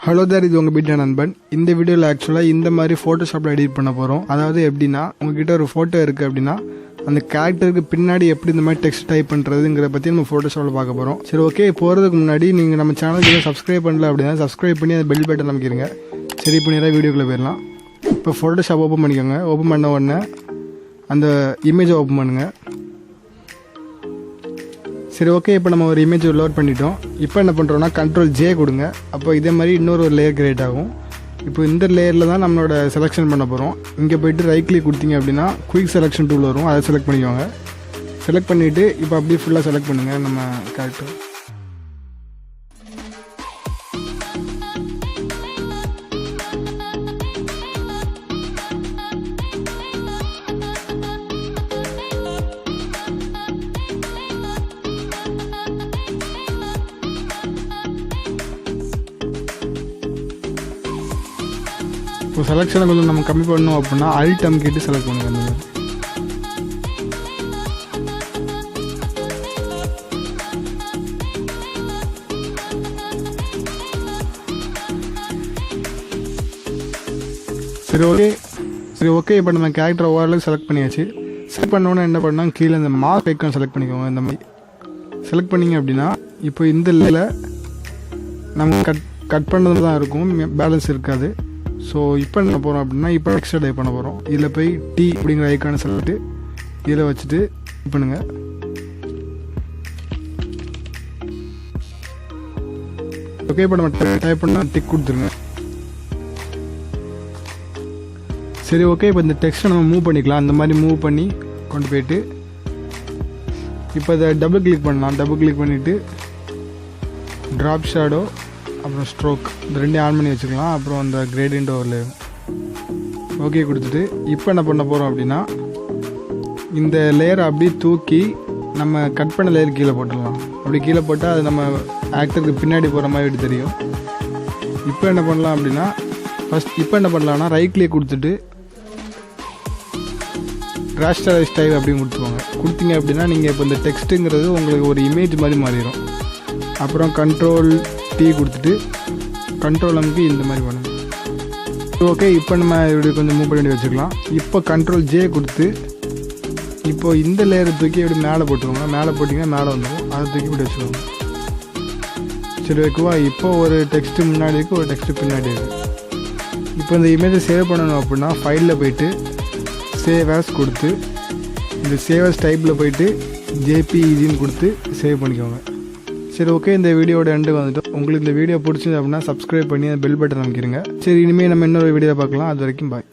Hello தேர், இது உங்கள் வீட்டு நண்பன். இந்த வீடியோவில் ஆக்சுவலாக இந்த மாதிரி ஃபோட்டோஷாப்பில் எடிட் பண்ண போகிறோம். அதாவது எப்படின்னா, உங்ககிட்ட ஒரு ஃபோட்டோ இருக்குது அப்படின்னா அந்த கேரக்டருக்கு பின்னாடி எப்படி இந்த மாதிரி டெக்ஸ்ட் டைப் பண்ணுறதுங்கிற பற்றி நம்ம ஃபோட்டோஷாப்பில் பார்க்க போகிறோம். சரி, ஓகே. போகிறதுக்கு முன்னாடி நீங்கள் நம்ம சேனலுக்கு சப்ஸ்கிரைப் பண்ணல அப்படின்னா சப்ஸ்கிரைப் பண்ணி அந்த பெல் பட்டன் அமைக்கிறீங்க. சரி, இப்போ நேராக வீடியோக்குள்ளே போயிடலாம். இப்போ ஃபோட்டோஷாப் ஓப்பன் பண்ணிக்கோங்க. ஓப்பன் பண்ண உடனே அந்த இமேஜை ஓப்பன் பண்ணுங்கள். சரி, ஓகே. இப்போ நம்ம ஒரு இமேஜ் லோட் பண்ணிட்டோம். இப்போ என்ன பண்ணுறோன்னா Ctrl+J கொடுங்க. அப்போ இதே மாதிரி இன்னொரு லேயர் கிரியேட் ஆகும். இப்போ இந்த லேயரில் தான் நம்மளோட செலெக்ஷன் பண்ண போகிறோம். இங்கே போய்ட்டு ரைட் கிளிக் கொடுத்தீங்க அப்படின்னா குயிக் செலெக்ஷன் டூல் வரும். அதை செலக்ட் பண்ணிக்கோங்க. செலக்ட் பண்ணிவிட்டு இப்போ அப்படியே ஃபுல்லாக செலக்ட் பண்ணுங்கள் நம்ம கேரக்டர். இப்போ செலெக்ஷனை கொஞ்சம் நம்ம கம்மி பண்ணணும் அப்படின்னா Alt அமுக்கிட்டு செலக்ட் பண்ணுங்க. அந்த மாதிரி சரி ஓகே. இப்போ நம்ம கேரக்டர் ஓவரால் செலக்ட் பண்ணியாச்சு. செலக்ட் பண்ணோன்னா என்ன பண்ணால் கீழே இந்த மார்க் ஐக்கான் செலக்ட் பண்ணிக்கோங்க. இந்த மாதிரி செலக்ட் பண்ணிங்க அப்படின்னா இப்போ இந்த லேயில் நம்ம கட் பண்ணது தான் இருக்கும், பேலன்ஸ் இருக்காது. ஸோ இப்போ என்ன போகிறோம் அப்படின்னா இப்போ எக்ஸ்ட்ரா டைப் பண்ண போகிறோம். இதில் போய் டி அப்படிங்கிற ஐக்கானை சொல்லிட்டு இதில் வச்சுட்டு டைப் பண்ணுங்கள். ஓகே. இப்போ நம்ம டைப் பண்ணால் டிக் கொடுத்துருங்க. சரி, ஓகே. இப்போ இந்த டெக்ஸ்ட்டை நம்ம மூவ் பண்ணிக்கலாம். அந்த மாதிரி மூவ் பண்ணி கொண்டு போயிட்டு இப்போ இதை டபுள் கிளிக் பண்ணலாம். டபுள் கிளிக் பண்ணிவிட்டு ட்ராப் ஷேடோ அப்புறம் ஸ்ட்ரோக் இந்த ரெண்டையும் ஆன் பண்ணி வச்சுக்கலாம். அப்புறம் அந்த கிரேடியன்ட் ஓவர்லே ஓகே கொடுத்துட்டு இப்போ என்ன பண்ண போகிறோம் அப்படின்னா இந்த லேயரை அப்படியே தூக்கி நம்ம கட் பண்ண லேயர் கீழே போட்டுடலாம். அப்படி கீழே போட்டால் அது நம்ம ஆக்டருக்கு பின்னாடி போகிற மாதிரி தெரியும். இப்போ என்ன பண்ணலாம் அப்படின்னா இப்போ என்ன பண்ணலாம்னா ரைட் கிளிக் கொடுத்துட்டு ராஸ்டரைஸ் டைப் அப்படின்னு கொடுத்தீங்க அப்படின்னா நீங்கள் இப்போ இந்த டெக்ஸ்ட்டுங்கிறது உங்களுக்கு ஒரு இமேஜ் மாதிரி மாறிடும். அப்புறம் Ctrl+T கொடுத்துட்டு Ctrl அமுக்கி இந்த மாதிரி பண்ணுங்க. ஓகே. இப்போ நம்ம இப்படி கொஞ்சம் மூவ் பண்ணி வச்சுக்கலாம். இப்போ Ctrl+J கொடுத்து இப்போ இந்த லேயரை தூக்கி இப்படி மேலே போட்டுக்கோங்க. மேலே போட்டிங்கன்னா மேலே வந்துடும். அதை தூக்கி இப்படி வச்சுக்கோங்க. சரி, வைக்குவா. இப்போ ஒரு டெக்ஸ்ட்டு முன்னாடி இருக்குது, ஒரு டெக்ஸ்ட்டு பின்னாடி இருக்குது. இப்போ இந்த இமேஜை சேவ் பண்ணணும் அப்படின்னா ஃபைலில் போய்ட்டு சேவ் ஆஸ் கொடுத்து இந்த சேவ் ஆஸ் டைப்பில் போய்ட்டு JPEGன்னு கொடுத்து சேவ் பண்ணிக்கோங்க. சரி, ஓகே. இந்த வீடியோட எண்டுக்கு வந்துட்டு உங்களுக்கு இந்த வீடியோ பிடிச்சது அப்படின்னா சப்ஸ்கிரைப் பண்ணி அந்த பெல் பட்டன் அமைக்கிறீங்க. சரி, இனிமேல் நம்ம இன்னொரு வீடியோ பார்க்கலாம். அது வரைக்கும் பாய்.